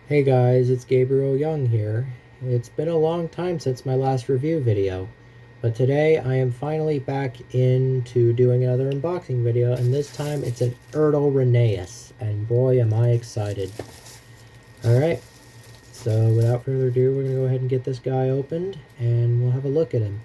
Hey guys, it's Gabriel Young here. It's been a long time since my last review video, but today I am finally back into doing another unboxing video, and this time it's an ERTL Rheneas, and boy am I excited. Alright, so without further ado, we're going to go ahead and get this guy opened, and we'll have a look at him.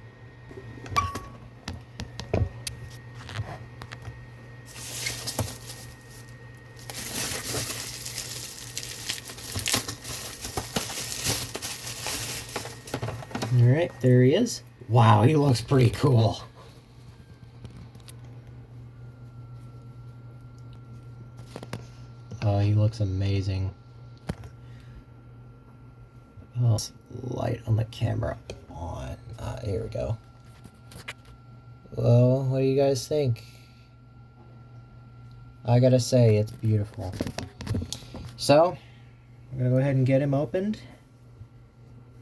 Alright, there he is. Wow, he looks pretty cool. Oh, he looks amazing. Oh, light on the camera on. Here we go. Well, what do you guys think? I gotta say, it's beautiful. So, I'm gonna go ahead and get him opened,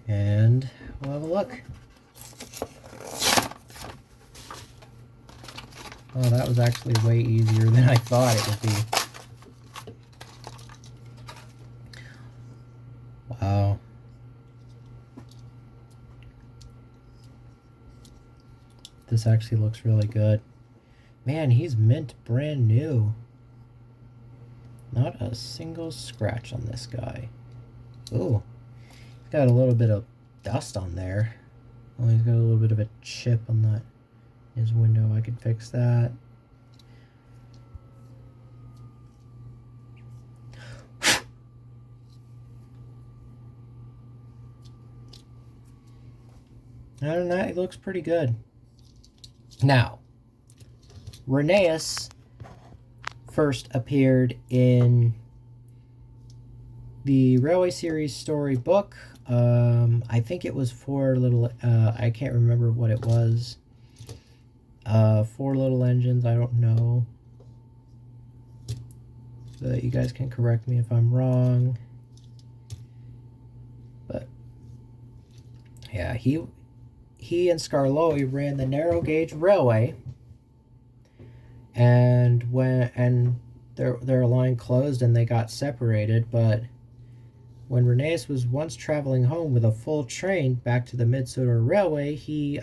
and we'll have a look. Oh, that was actually way easier than I thought it would be. Wow. This actually looks really good. Man, he's mint brand new. Not a single scratch on this guy. Ooh, he's got a little bit of dust on there. Oh, he's got a little bit of a chip on that his window. I could fix that. Other than that, it looks pretty good. Now, Rheneas first appeared in the Railway Series storybook. I think it was Four Little, I can't remember what it was. Four Little Engines, I don't know. So you guys can correct me if I'm wrong. But, yeah, he and Skarloey ran the narrow gauge railway, and their line closed and they got separated. But when Rheneas was once traveling home with a full train back to the Mid-Sodor Railway, he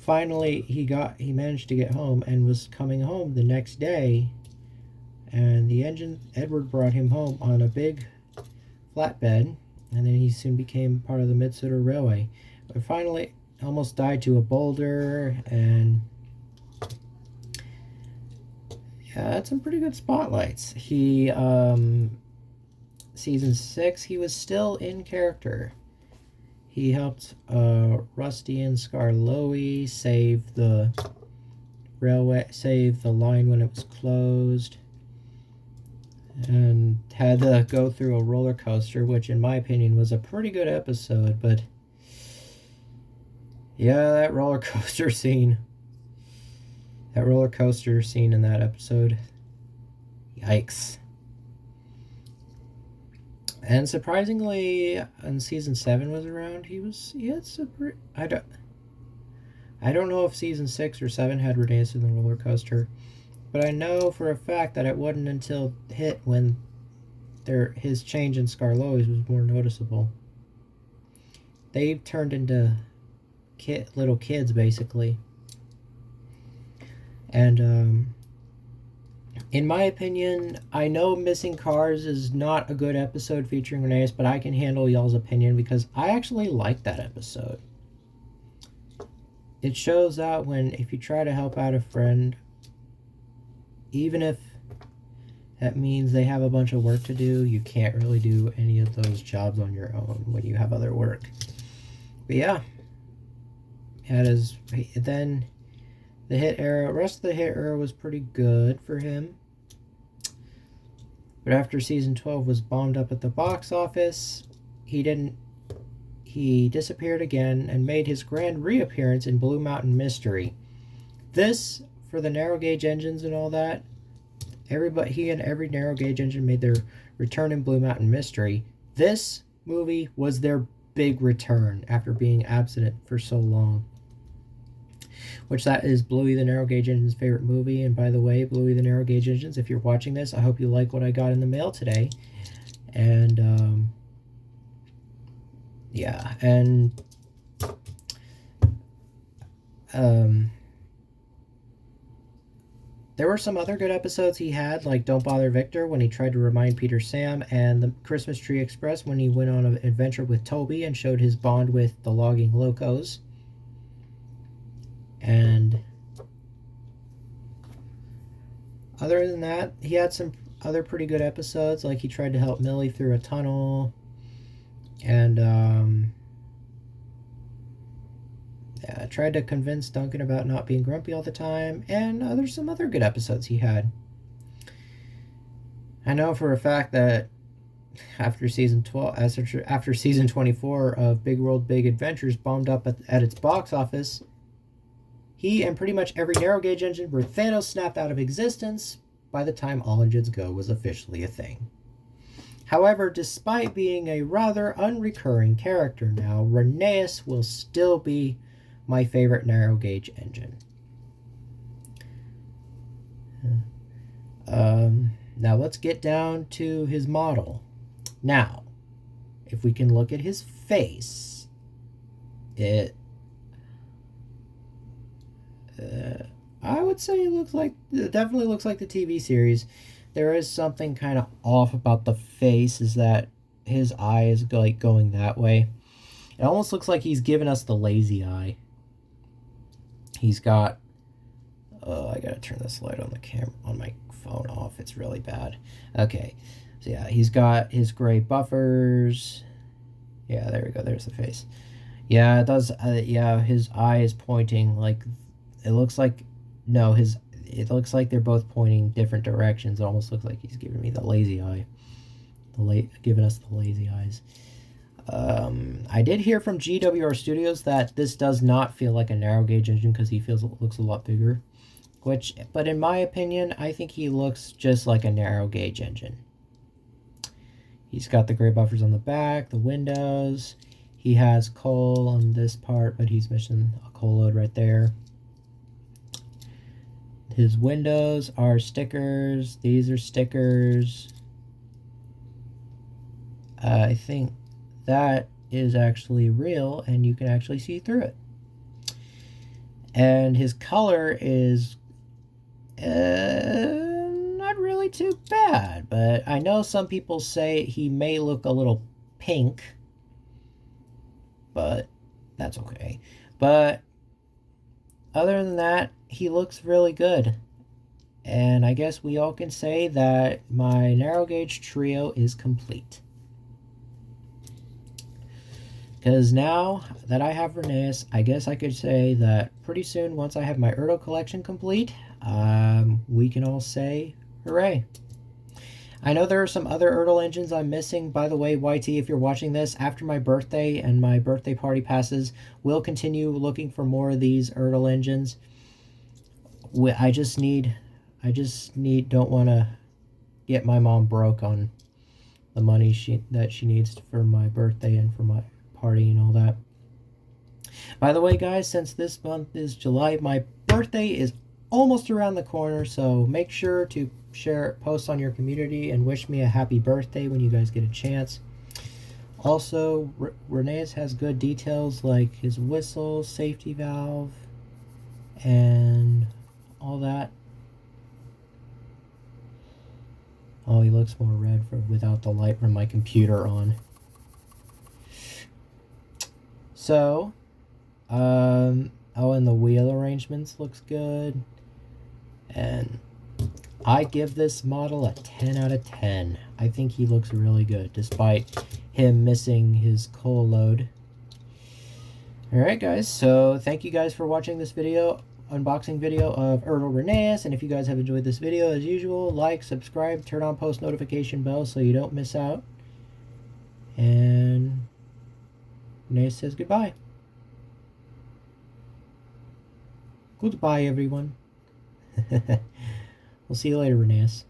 managed to get home and was coming home the next day, and Edward brought him home on a big flatbed. And then he soon became part of the Mid-Sodor Railway. But finally, almost died to a boulder, and yeah, had some pretty good spotlights. He, season 6, he was still in character. He helped Rusty and Skarloey save the line when it was closed, and had to go through a roller coaster, which in my opinion was a pretty good episode. But yeah, that roller coaster scene in that episode, yikes. And surprisingly, when season 7 was around, I don't know if season 6 or 7 had Rheneas in the roller coaster, but I know for a fact that it wasn't until hit when his change in Skarloey's was more noticeable. They turned into little kids, basically. And in my opinion, I know Missing Cars is not a good episode featuring Rheneas, but I can handle y'all's opinion because I actually like that episode. It shows out if you try to help out a friend, even if that means they have a bunch of work to do, you can't really do any of those jobs on your own when you have other work. But yeah, then the rest of the hit era was pretty good for him. But after season 12 was bombed up at the box office, he disappeared again and made his grand reappearance in Blue Mountain Mystery. This, for the narrow gauge engines and all that, he and every narrow gauge engine made their return in Blue Mountain Mystery. This movie was their big return after being absent for so long. which that is Bluey the Narrow Gauge Engine's favorite movie. And by the way, Bluey the Narrow Gauge Engines, if you're watching this, I hope you like what I got in the mail today. And yeah, and there were some other good episodes he had, like Don't Bother Victor when he tried to remind Peter Sam, and the Christmas Tree Express when he went on an adventure with Toby and showed his bond with the Logging Locos. And other than that, he had some other pretty good episodes, like he tried to help Millie through a tunnel, and yeah, tried to convince Duncan about not being grumpy all the time, and there's some other good episodes he had. I know for a fact that after season 24 of Big World Big Adventures bombed up at its box office, he and pretty much every narrow gauge engine were Thanos snapped out of existence by the time All Engines Go was officially a thing. However, despite being a rather unrecurring character now, Rheneas will still be my favorite narrow gauge engine. Now let's get down to his model. Now, if we can look at his face, it I would say it definitely looks like the TV series. There is something kind of off about the face, is that his eye is like going that way. It almost looks like he's giving us the lazy eye. He's got I gotta turn this light on the camera on my phone off. It's really bad. Okay, so yeah, he's got his gray buffers. Yeah, there we go. There's the face. Yeah, it does. Yeah, his eye is pointing like it looks like. No, it looks like they're both pointing different directions. It almost looks like he's giving me the lazy eye. Giving us the lazy eyes. I did hear from GWR Studios that this does not feel like a narrow gauge engine because he feels it looks a lot bigger. But in my opinion, I think he looks just like a narrow gauge engine. He's got the gray buffers on the back, the windows. He has coal on this part, but he's missing a coal load right there. His windows are stickers. These are stickers. I think that is actually real, and you can actually see through it. And his color is not really too bad, but I know some people say he may look a little pink, but that's okay. But other than that, he looks really good. And I guess we all can say that my narrow gauge trio is complete. Because now that I have Rheneas, I guess I could say that pretty soon, once I have my ERTL collection complete, we can all say hooray. I know there are some other ERTL engines I'm missing. By the way, YT, if you're watching this, after my birthday and my birthday party passes, we'll continue looking for more of these ERTL engines. I just don't want to get my mom broke on the money that she needs for my birthday and for my party and all that. By the way, guys, since this month is July, my birthday is almost around the corner, so make sure to post on your community and wish me a happy birthday when you guys get a chance. Also, Rheneas has good details like his whistle, safety valve, and all that. Oh, he looks more red without the light from my computer on. So, oh, and the wheel arrangements looks good. And I give this model a 10 out of 10. I think he looks really good, despite him missing his coal load. Alright, guys, so thank you guys for watching this unboxing video of ERTL Rheneas. And if you guys have enjoyed this video, as usual, like, subscribe, turn on post notification bell so you don't miss out. And Rheneas says goodbye. Goodbye, everyone. We'll see you later, Rheneas.